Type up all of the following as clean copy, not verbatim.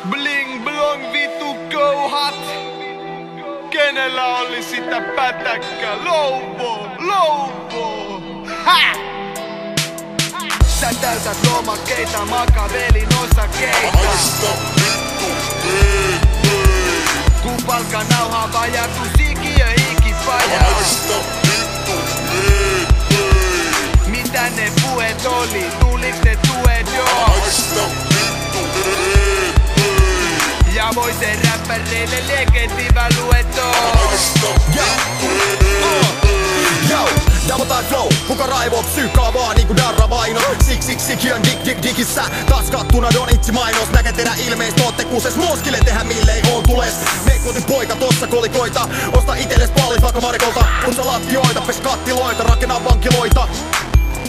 Bling blong vitu kouhat. Kenellä oli sitä pätäkkä? Louvo. Ha! Sä täytät lomakkeita, makavelin osakeita. Kun palkka nauhaa vajaa, sikiö ikipaja. Mitä ne puheet oli? Tuliks ne tuet joo? Ja voisen räppäreille legendiivä luetto. Double time flow, kuka raivoo psyykkaa vaan niinku darra vaino. Sikiön digissä taas kattuna donitsi mainos. Näkee tehdä ilmeistä, ootte kuuses muoskille tehdä millei on tules. Meikkutin poika tossa kolikoita, osta itelles pallit vaikka varikolta. Putsa lattioita, pes kattiloita, rakenna vankiloita.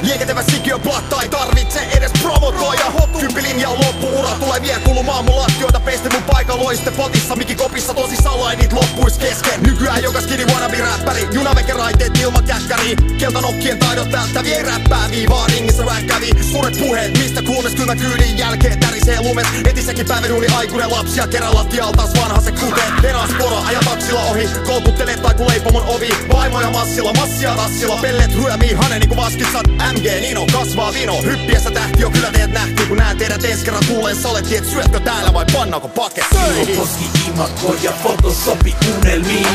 Lieketevä sikiö platta ei tarvitse edes promotoida. Kymppilinja on loppu-ura, tulee vielä kulumaan mun lattioita. Pesti mun paikaloiste potissa, mikikopissa tosi salain niit loppuis kesken. Nykyään joka skidi wannabe-räppäri, junavekeraiteet ilman käkkäri. Keltanokkien taidot välttäviä, ei räppääviä, vaan ringissä räkkävi. Suuret puheet, mistä kuumes kylmä kyydin jälkeen tärisee lumet. Etisekin päiväduuni aikuinen lapsia, kerran lattialtaas vanha se kute. Teräs poro, aja taksilla ohi, koukuttelee tai ku leipomon ovi. Vaimoja massilla, massia rassilla, pellet ryömii hane niinku vaskitsat. MG Nino, kasvaa vino, hyppiessä tähti on kyllä teet nähti. Kun näen teidät ensi kerran kuuleen saletti, et syötkö täällä vai pannaako paketti? Siloposki, imakko ja Photoshopi unelmiin.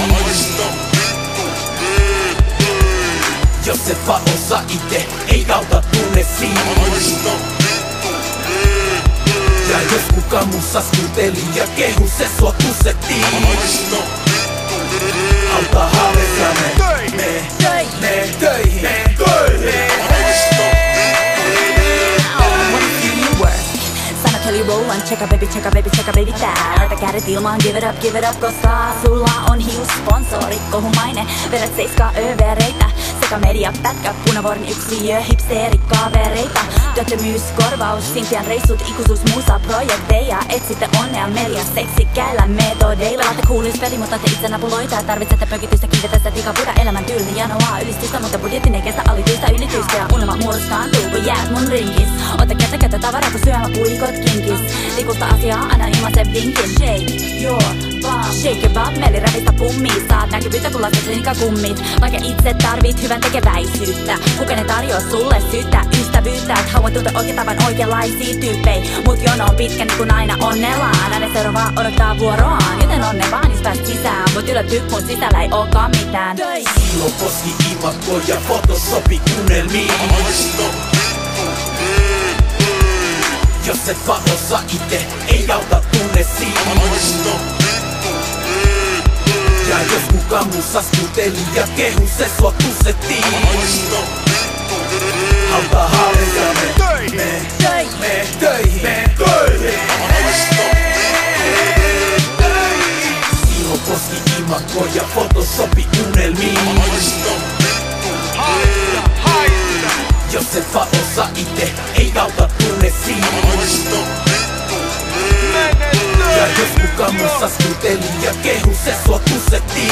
Jos et vaan osaa ite, ei auta tunne siinä. Ja jos kuka mussa skuteli ja kehu se sua kusettiin. Auta haaveessa me töihin. Kelly Roland, check a baby tää. Laita kädet ilmaan, give it up, koska sulla on hiussponsori. Kohumainen, vedät 7 övereitä. Sekä media pätkä, punavuoren yksiö, hipsteerikavereita. Työttömyyskorvaus, Sintian reissut, ikuisuusmusa, projekteja. Etsitte onnea media seksikkäillä metodeilla. Laatte kuulispeli, mutta te itse napuloita. Tarvitsette pökitystä, kiivetästä, tikapuita. Elämän tyylinen janoaa ylistystä, mutta budjetin ei kestä alituista ylitystä. Ja unelma muodostaantuu, kun jäät mun ringis. Ota kättä tavaraa, kun syömä puikot kinkis. Tikusta asiaa, anna ilmaisen vinkin. Shake your bum, shake your bum. Meli räpistä pummii, saat näkyvyyttä kun lasket linkakummit. Vaikka itse tarvit hyvän tekeväisyyttä, kuka ne tarjoaa sulle syyttä ystävyyttä. Et haluan tuntea oikein tavan oikeanlaisia tyyppejä. Mut jono on pitkä niin kun aina onnellaan. Aina seuraavaa odottaa vuoroaan, joten onne vaan jos pääst sisään. Mut yllätyk mun sisällä ei ookaan mitään. Siloposki, imakko ja Photoshopi unelmiin. Jos et vaan osaa ite, ei auta tunne siinä. Ja jos kuka mussa skuteli ja kehu se sua kusettiin. Auta haaveessa me töihin. Siloposki, imakko ja Photoshopi unelmiin. Jos et vaan osaa ite, ei auta tunne siinä. Ja jos kuka mussa skuteli ja kehu se sua kusettiin.